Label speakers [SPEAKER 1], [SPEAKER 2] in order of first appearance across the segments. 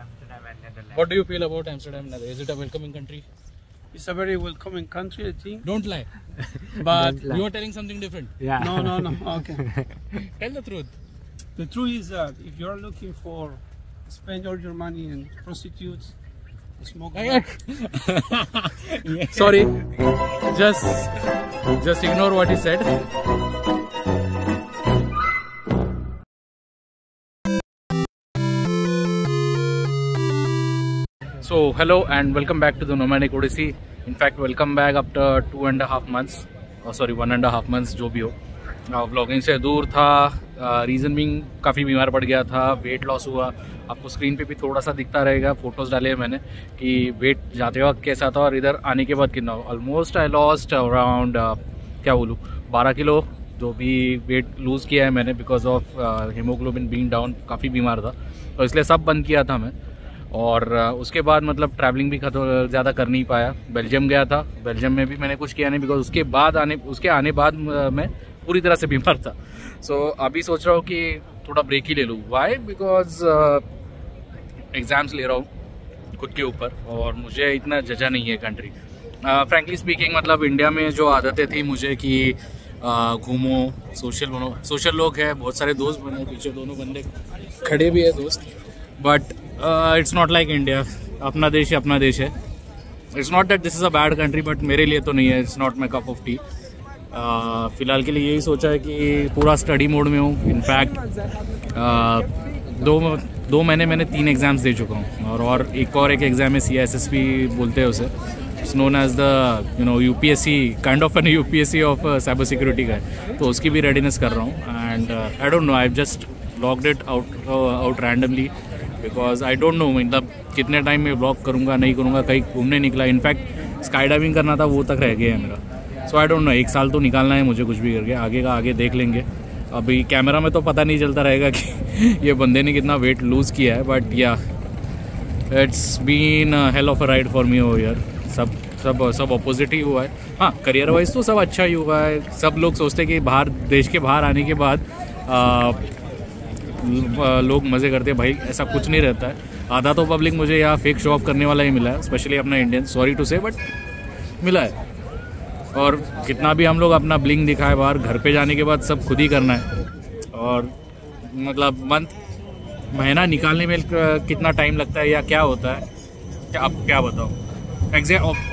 [SPEAKER 1] Amsterdam and Netherlands.
[SPEAKER 2] What do you feel about Amsterdam? Is it a welcoming country?
[SPEAKER 3] It's a very welcoming country, I think.
[SPEAKER 2] Don't lie. But
[SPEAKER 1] Don't lie.
[SPEAKER 2] you are telling something different.
[SPEAKER 1] Yeah.
[SPEAKER 3] No. Okay.
[SPEAKER 2] Tell the truth.
[SPEAKER 3] The truth is that if you're looking for spend all your money in prostitutes, smoke.
[SPEAKER 2] Sorry. Just ignore what he said. So hello and welcome back to the Nomadic Odyssey. In fact, welcome back after 2.5 months. Oh, sorry, 1.5 months जो भी हो. Vlogging से दूर था. Reason भी काफ़ी बीमार पड़ गया था. वेट लॉस हुआ. आपको स्क्रीन पे भी थोड़ा सा दिखता रहेगा. फोटोज़ डाले हैं मैंने कि वेट जाते वक्त कैसा था और इधर आने के बाद कितना. ऑलमोस्ट आई लॉस्ट अराउंड क्या बोलूँ 12 किलो जो भी वेट लूज़ किया है मैंने because of haemoglobin being down. काफ़ी बीमार था तो इसलिए सब बंद किया था मैं. और उसके बाद मतलब ट्रैवलिंग भी ज़्यादा कर नहीं पाया. बेल्जियम गया था. बेल्जियम में भी मैंने कुछ किया नहीं बिकॉज उसके आने बाद मैं पूरी तरह से बीमार था. सो अभी सोच रहा हूँ कि थोड़ा ब्रेक ही ले लूँ. वाई? बिकॉज एग्ज़ाम्स ले रहा हूँ खुद के ऊपर और मुझे इतना जजा नहीं है कंट्री. फ्रैंकली स्पीकिंग मतलब इंडिया में जो आदतें थी मुझे कि घूमो, सोशल बनो. सोशल लोग हैं, बहुत सारे दोस्त बने. पीछे दोनों बंदे खड़े भी है दोस्त. But it's not like India. अपना देश है, अपना देश है. It's not that this is a bad country but मेरे लिए तो नहीं है. It's not my cup of T. फ़िलहाल के लिए यही सोचा है कि पूरा स्टडी मोड में हूँ. इनफैक्ट दो महीने मैंने 3 एग्ज़ाम्स दे चुका हूँ और एक एग्ज़ाम है CISSP बोलते हैं उसे. It's known as the UPSC kind of an UPSC of cyber security का है. तो उसकी भी रेडीनेस कर रहा हूँ. And I don't know, I just logged it out randomly because I don't know मतलब कितने टाइम में ब्लॉग करूँगा नहीं करूँगा. कहीं घूमने निकला. इनफैक्ट स्काई डाइविंग करना था वो तक रह गया है मेरा. सो आई डोंट नो, 1 साल तो निकालना है मुझे कुछ भी करके. आगे का आगे देख लेंगे. अभी कैमरा में तो पता नहीं चलता रहेगा कि ये बंदे ने कितना वेट लूज़ किया है. But yeah it's been hell of a ride for me over here. सब अपोजिट ही हुआ है. हाँ, करियर वाइज तो सब अच्छा ही हुआ है. सब लोग सोचते हैं कि देश के बाहर आने के बाद लोग मज़े करते हैं. भाई ऐसा कुछ नहीं रहता है. आधा तो पब्लिक मुझे यहाँ फेक शो ऑफ करने वाला ही मिला है. स्पेशली अपना इंडियन, सॉरी टू से बट मिला है. और कितना भी हम लोग अपना ब्लिंग दिखाए बाहर, घर पे जाने के बाद सब खुद ही करना है. और मतलब महीना निकालने में कितना टाइम लगता है या क्या होता है अब क्या बताऊँ.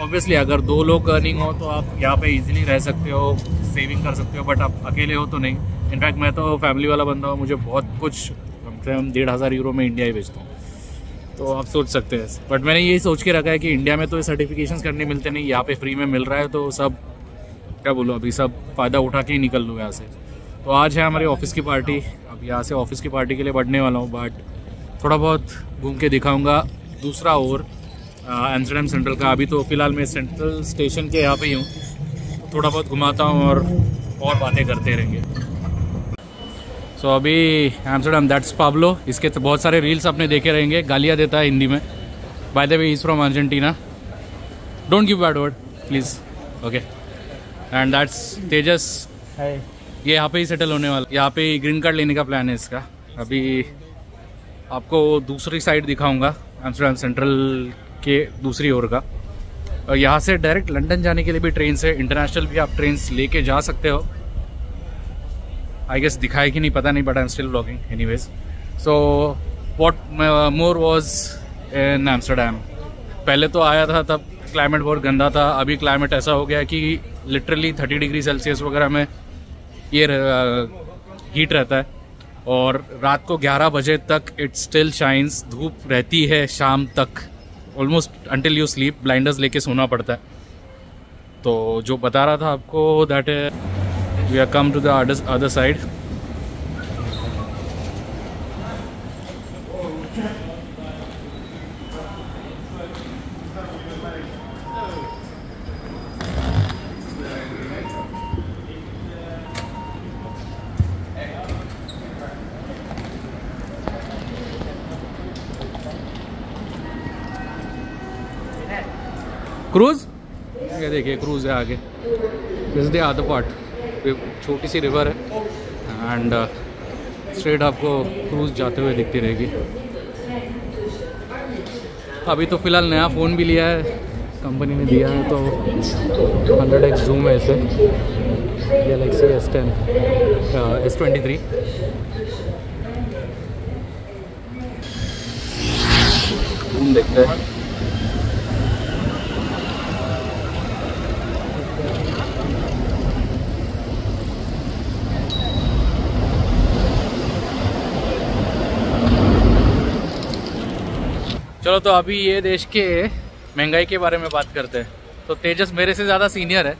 [SPEAKER 2] ऑब्वियसली अगर 2 लोग अर्निंग हो तो आप यहाँ पे इजीली रह सकते हो, सेविंग कर सकते हो. बट आप अकेले हो तो नहीं. इनफैक्ट मैं तो फैमिली वाला बंदा हूँ. मुझे बहुत कुछ कम से कम 1,500 यूरो में इंडिया ही भेजता हूँ. तो आप सोच सकते हैं. बट मैंने यही सोच के रखा है कि इंडिया में तो ये सर्टिफिकेशंस करने मिलते नहीं, यहाँ पे फ्री में मिल रहा है. तो सब क्या बोलूँ, अभी सब फ़ायदा उठा के ही निकल लूँ यहाँ से. तो आज है हमारे ऑफिस की पार्टी. अब यहाँ से ऑफिस की पार्टी के लिए बढ़ने वाला हूँ. बट थोड़ा बहुत घूम के दिखाऊँगा दूसरा और एम्स्टर्डम सेंट्रल का. अभी तो फ़िलहाल मैं सेंट्रल स्टेशन के यहाँ पे ही हूँ. थोड़ा बहुत घुमाता हूँ और बातें करते रहेंगे. सो अभी एम्स्टर्डम, दैट्स पाब्लो. इसके तो बहुत सारे रील्स आपने देखे रहेंगे. गालियाँ देता है हिंदी में. By the way, is from Argentina. Don't give bad word please. Okay. And that's Tejas. ये यहाँ पे ही सेटल होने वाला. यहाँ पे ग्रीन कार्ड लेने का प्लान है इसका. अभी आपको दूसरी साइड दिखाऊंगा एम्स्टर्डम सेंट्रल के दूसरी ओर का. और यहाँ से डायरेक्ट लंदन जाने के लिए भी ट्रेन से, इंटरनेशनल भी आप ट्रेन लेके जा सकते हो. आई गेस दिखाए कि नहीं पता नहीं, but I am still vlogging anyways. So what more was in Amsterdam. पहले तो आया था तब क्लाइमेट बहुत गंदा था. अभी क्लाइमेट ऐसा हो गया है कि लिटरली 30 डिग्री सेल्सियस वगैरह में ये हीट रहता है. और रात को 11 बजे तक इट स्टिल शाइन्स. धूप रहती है शाम तक almost until you sleep. Blinders लेके सोना पड़ता है. तो जो बता रहा था आपको that we are come to the other side. Cruise, ये देखिए क्रूज है आगे. This is the other part. छोटी सी रिवर है एंड स्ट्रेट आपको क्रूज जाते हुए दिखती रहेगी. अभी तो फ़िलहाल नया फ़ोन भी लिया है, कंपनी ने दिया है, तो 100x जूम है इसे, गैलेक्सी S10 S23। जूम देखते हैं। चलो तो अभी ये देश के महंगाई के बारे में बात करते हैं। तो तेजस मेरे से ज़्यादा सीनियर है।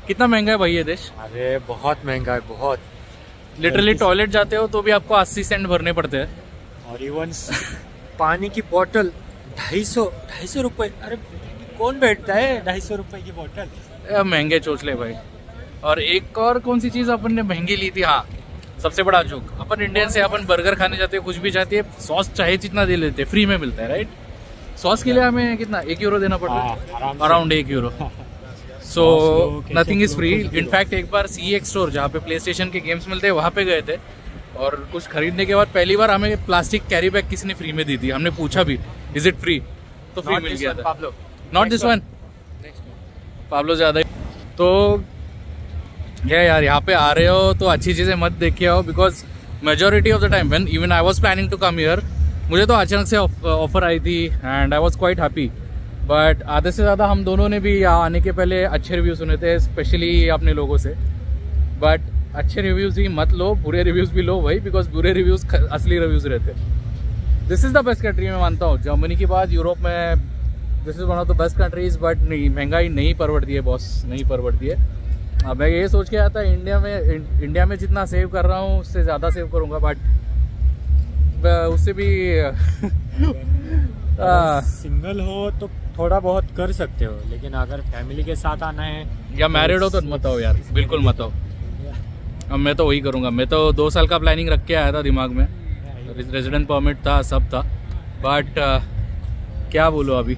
[SPEAKER 2] कितना महंगा है भाई ये देश?
[SPEAKER 1] अरे बहुत महंगा है, बहुत।
[SPEAKER 2] लिटरली टॉयलेट जाते हो तो भी आपको 80 सेंट भरने पड़ते हैं।
[SPEAKER 1] और इवन पानी की बोतल 250 रुपये। अरे कौन बैठता है 250 रुपये की बोतल?
[SPEAKER 2] महंगे चोचले भाई। और एक और कौन सी चीज़ अपन ने महंगी ली थी, हाँ सबसे बड़ा जोक, अपन इंडियन से अपन बर्गर खाने जाते हैं, कुछ भी चाहते हैं, सॉस चाहे जितना दे लेते हैं, फ्री में मिलता है राइट। सॉस के लिए हमें कितना 1 यूरो देना पड़ता है, around 1 euro. So nothing is free. In fact एक बार CX स्टोर जहाँ पे प्ले स्टेशन के गेम्स मिलते हैं वहाँ पे गए थे, और कुछ खरीदने के बाद पहली बार हमें प्लास्टिक कैरी बैग किसी ने फ्री में दी थी। हमने पूछा भी इज इट फ्री, तो फ्री मिल गया था। नॉट दिस वन, पाब्लो ज़्यादा। तो यार यहाँ पे आ रहे हो तो अच्छी चीज़ें मत देख के आओ, because majority of the time when even I was planning to come here, मुझे तो अचानक से ऑफर आई थी and I was quite happy. But आधे से ज़्यादा हम दोनों ने भी यहाँ आने के पहले अच्छे रिव्यू सुने थे, स्पेशली अपने लोगों से। बट अच्छे रिव्यूज़ ही मत लो, बुरे रिव्यूज़ भी लो भाई, बिकॉज बुरे रिव्यूज़ असली रिव्यूज़ रहते हैं। This is the best country मैं मानता हूँ। जर्मनी के बाद यूरोप में this is one of the best countries. But नहीं, महंगाई नहीं परवड़ती है बॉस, नहीं परवड़ती है। अब मैं ये सोच के आया था इंडिया में जितना सेव कर रहा हूँ उससे ज़्यादा सेव करूँगा, बट उससे भी
[SPEAKER 1] सिंगल हो तो थोड़ा बहुत कर सकते हो, लेकिन अगर फैमिली के साथ आना है
[SPEAKER 2] या मैरिड हो तो मत आओ यार, बिल्कुल मत आओ। अब मैं तो वही करूँगा। मैं तो 2 साल का प्लानिंग रख के आया था दिमाग में, रेजिडेंट परमिट था, सब था, बट क्या बोलो अभी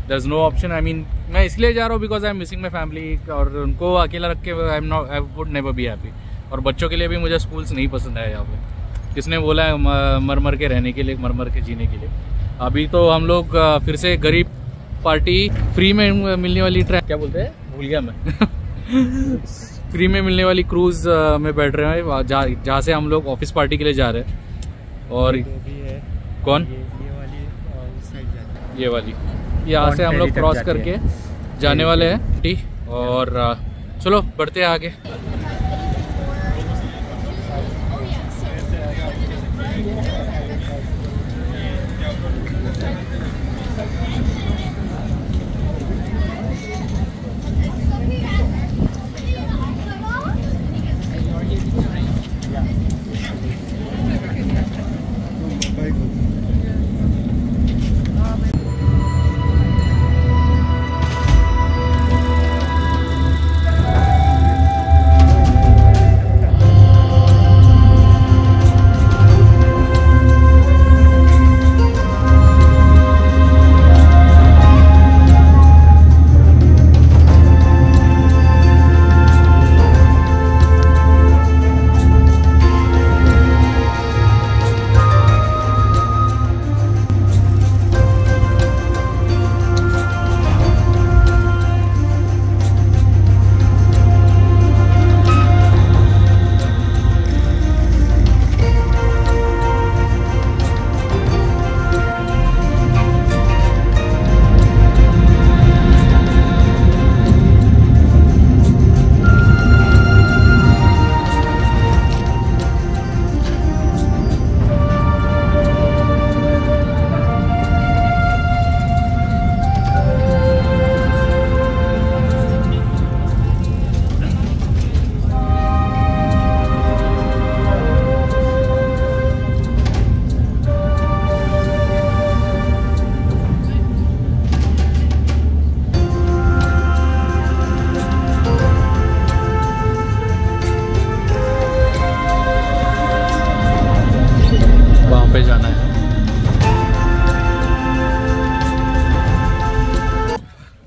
[SPEAKER 2] there is no option. I mean मैं इसलिए जा रहा हूँ because I am missing my family, और उनको अकेला रख के I would never be happy. और बच्चों के लिए भी मुझे स्कूल्स नहीं पसंद है यहाँ पे। किसने बोला है मर मर के रहने के लिए, मर मर के जीने के लिए। अभी तो हम लोग फिर से गरीब पार्टी फ्री में मिलने वाली ट्रेन, क्या बोलते हैं, भूल गया मैं फ्री में मिलने वाली क्रूज़ में बैठ रहे हैं, जहाँ से हम लोग ऑफिस पार्टी के लिए जा रहे हैं। और कौन ये वाली यहाँ से हम लोग क्रॉस करके जाने वाले हैं टी। और चलो बढ़ते हैं आगे।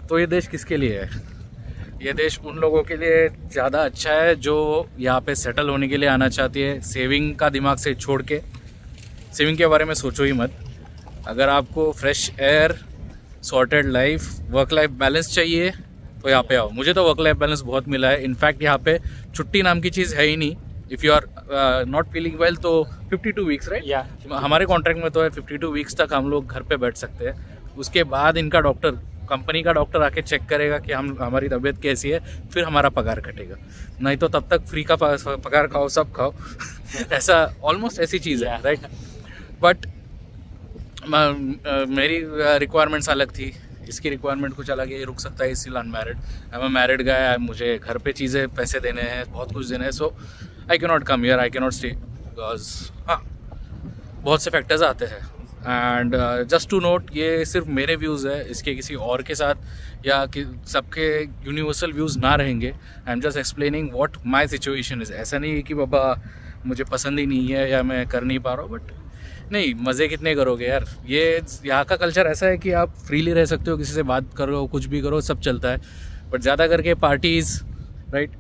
[SPEAKER 2] तो ये देश किसके लिए है? ये देश उन लोगों के लिए ज़्यादा अच्छा है जो यहाँ पे सेटल होने के लिए आना चाहती है। सेविंग का दिमाग से छोड़ के, सेविंग के बारे में सोचो ही मत। अगर आपको fresh air, sorted life, work life balance चाहिए तो यहाँ पे आओ। मुझे तो वर्क लाइफ बैलेंस बहुत मिला है। इनफैक्ट यहाँ पे छुट्टी नाम की चीज़ है ही नहीं। If you are not feeling well तो 52 वीक्स राइट,
[SPEAKER 1] या
[SPEAKER 2] हमारे कॉन्ट्रैक्ट में तो है 52 वीक्स तक हम लोग घर पे बैठ सकते हैं। उसके बाद इनका डॉक्टर, कंपनी का डॉक्टर आके चेक करेगा कि हमारी तबीयत कैसी है, फिर हमारा पगार कटेगा। नहीं तो तब तक फ्री का पगार खाओ, सब खाओ ऐसा ऑलमोस्ट ऐसी चीज़ है राइट। बट मेरी रिक्वायरमेंट्स अलग थी, इसकी रिक्वायरमेंट कुछ अलग है। ये रुक सकता है इसलिए अनमैरिड, आई एम मैरिड गाय, मुझे घर पे चीज़ें पैसे देने हैं, बहुत कुछ देने हैं। So I can not come here, I can not stay because हाँ बहुत से फैक्टर्स आते हैं। एंड जस्ट टू नोट, ये सिर्फ मेरे व्यूज़ है, इसके किसी और के साथ या कि सबके यूनिवर्सल व्यूज़ ना रहेंगे। I am just explaining what my situation is. ऐसा नहीं है कि बाबा मुझे पसंद ही नहीं है या मैं कर नहीं पा रहा हूँ, बट नहीं, मज़े कितने करोगे यार। ये यहाँ का कल्चर ऐसा है कि आप फ्रीली रह सकते हो, किसी से बात करो, कुछ भी करो, सब चलता है। बट ज़्यादा करके पार्टीज़ राइट,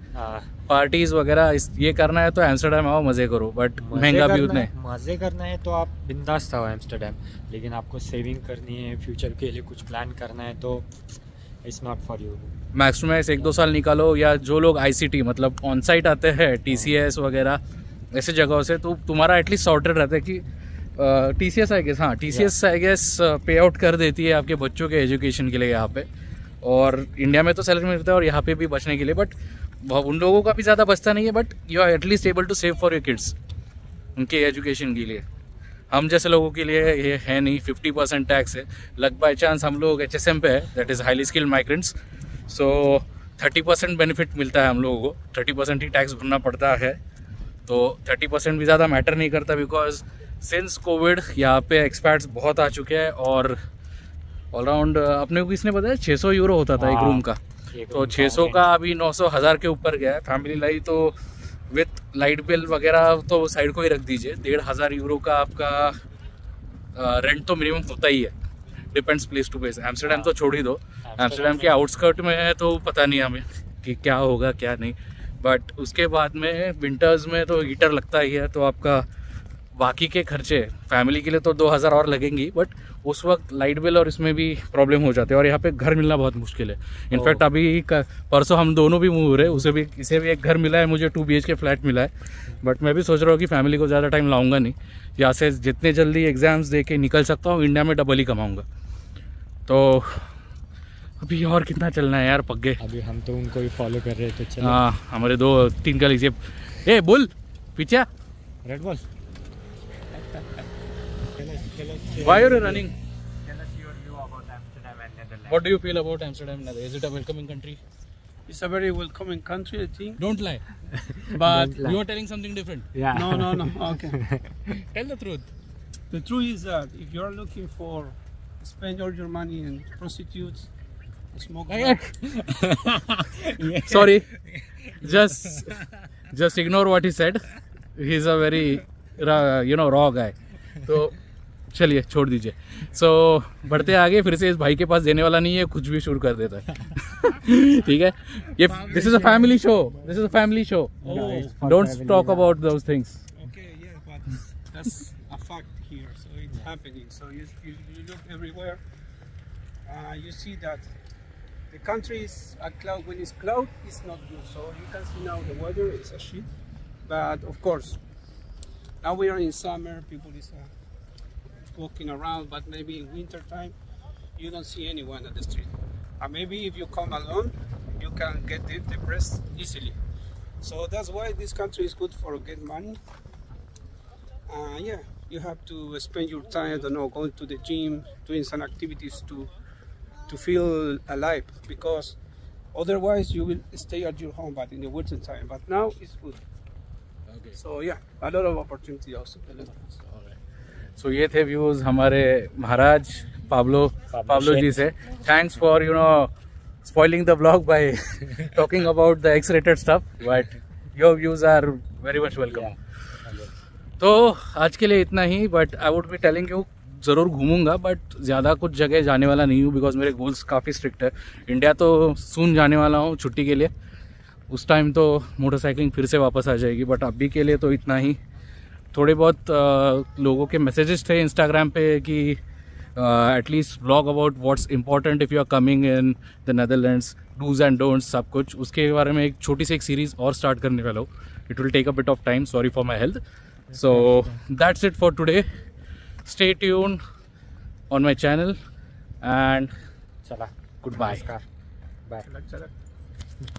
[SPEAKER 2] पार्टीज़ वगैरह ये करना है तो एम्स्टर्डम आओ, मज़े करो, बट महंगा भी उतने।
[SPEAKER 1] मज़े करना है तो आप बिंदास आओ एम्स्टर्डम, लेकिन आपको सेविंग करनी है, फ्यूचर के लिए कुछ प्लान करना है तो it's not for you.
[SPEAKER 2] Max to max 1-2 साल निकालो, या जो लोग ICT मतलब ऑन साइट आते हैं, TCS वगैरह ऐसे जगहों से, तो तुम्हारा एटलीस्ट सॉर्टेड रहता है कि TCS आई गेस, हाँ TCS आई गेस पे आउट कर देती है आपके बच्चों के एजुकेशन के लिए यहाँ पे। और इंडिया में तो सैलरी मिलता है और यहाँ पे भी बचने के लिए, बट उन लोगों का भी ज़्यादा बचता नहीं है। But you are at least able to save for your kids, उनके एजुकेशन के लिए। हम जैसे लोगों के लिए ये है नहीं। 50% टैक्स है, लग बाई चांस हम लोग HSM पे है, that is highly skilled migrants, so 30% benefit मिलता है हम लोगों को। 30% ही टैक्स भरना पड़ता है, तो 30% भी ज़्यादा मैटर नहीं करता बिकॉज सिंस कोविड यहाँ पे एक्सपैट्स बहुत आ चुके हैं। और ऑलराउंड अपने को किसने बताया 600 यूरो होता था एक रूम का, तो 600 का अभी 900-1000 के ऊपर गया है। फैमिली लाइफ तो विथ लाइट बिल वगैरह तो साइड को ही रख दीजिए, 1500 यूरो का आपका रेंट तो मिनिमम होता ही है। Depends place to place. Amsterdam तो छोड़ ही दो, एम्स्टर्डम के आउटस्कर्ट में है तो पता नहीं हमें कि क्या होगा क्या नहीं। बट उसके बाद में विंटर्स में तो हीटर लगता ही है, तो आपका बाकी के खर्चे फैमिली के लिए तो 2000 और लगेंगी, बट उस वक्त लाइट बिल और इसमें भी प्रॉब्लम हो जाते हैं। और यहाँ पे घर मिलना बहुत मुश्किल है। इनफैक्ट अभी परसों हम दोनों भी मूव हो रहे हैं, इसे भी एक घर मिला है, मुझे 2 BHK फ्लैट मिला है। बट मैं भी सोच रहा हूँ कि फैमिली को ज़्यादा टाइम लाऊंगा नहीं, यहाँ से जितने जल्दी एग्जाम्स दे के निकल सकता हूँ, इंडिया में डबल ही कमाऊँगा। तो अभी और कितना चलना है यार पग्गे।
[SPEAKER 1] अभी हम तो उनको ही फॉलो कर रहे थे। चलो
[SPEAKER 2] हाँ, हमारे 2-3 कलीग्स, ए बुल पीछे,
[SPEAKER 1] red ball.
[SPEAKER 2] Why are you running?
[SPEAKER 1] Tell us your view about Amsterdam and Netherlands.
[SPEAKER 2] What do you feel about Amsterdam? Is it a welcoming country?
[SPEAKER 3] It's a very welcoming country, I think.
[SPEAKER 2] Don't lie. But
[SPEAKER 1] Don't lie.
[SPEAKER 2] you are telling something different.
[SPEAKER 1] Yeah.
[SPEAKER 3] No. Okay.
[SPEAKER 2] Tell the truth.
[SPEAKER 3] The truth is that if you're looking for spend all your money in prostitutes, smoke.
[SPEAKER 2] Sorry. Just ignore what he said. He's a very raw guy. तो चलिए छोड़ दीजिए। सो बढ़ते आगे, फिर से इस भाई के पास देने वाला नहीं है, कुछ भी शुरू कर देता है। ठीक है, ये this is a family show, don't talk about those things.
[SPEAKER 3] Okay, yeah, but that's a fact here, so it's happening. So you look everywhere, you see that the country is a cloud. When it's cloud, it's not good. So you can see now the weather is a shit. But of course, now we are in summer. People is walking around, but maybe in winter time, you don't see anyone at the street. And maybe if you come alone, you can get depressed easily. So that's why this country is good for get money. Yeah, you have to spend your time, I don't know, going to the gym, doing some activities to feel alive, because otherwise you will stay at your home, but in the winter time. But now it's good.
[SPEAKER 2] Okay.
[SPEAKER 3] So yeah, a lot of opportunity also.
[SPEAKER 2] सो ये थे views हमारे महाराज Pablo जी से। Thanks for spoiling the vlog by talking about the X-rated stuff, but your views are very much welcome. तो आज के लिए इतना ही, but I would be telling you ज़रूर घूमूंगा, बट ज़्यादा कुछ जगह जाने वाला नहीं हूँ बिकॉज मेरे गोल्स काफ़ी स्ट्रिक्ट है। इंडिया तो सून जाने वाला हूँ छुट्टी के लिए, उस टाइम तो मोटरसाइकिलिंग फिर से वापस आ जाएगी, बट अभी के लिए तो इतना ही। थोड़े बहुत लोगों के मैसेजेस थे इंस्टाग्राम पे कि at least vlog about what's important if you are coming in the Netherlands, dos and don'ts, सब कुछ उसके बारे में एक छोटी सी एक सीरीज़ और स्टार्ट करने वाला हूँ. It will take a bit of time, sorry for my health. So that's it for today. Stay tuned on my channel and
[SPEAKER 1] चला
[SPEAKER 2] goodbye.
[SPEAKER 1] नमस्कार, बाय.
[SPEAKER 3] चलक चलक.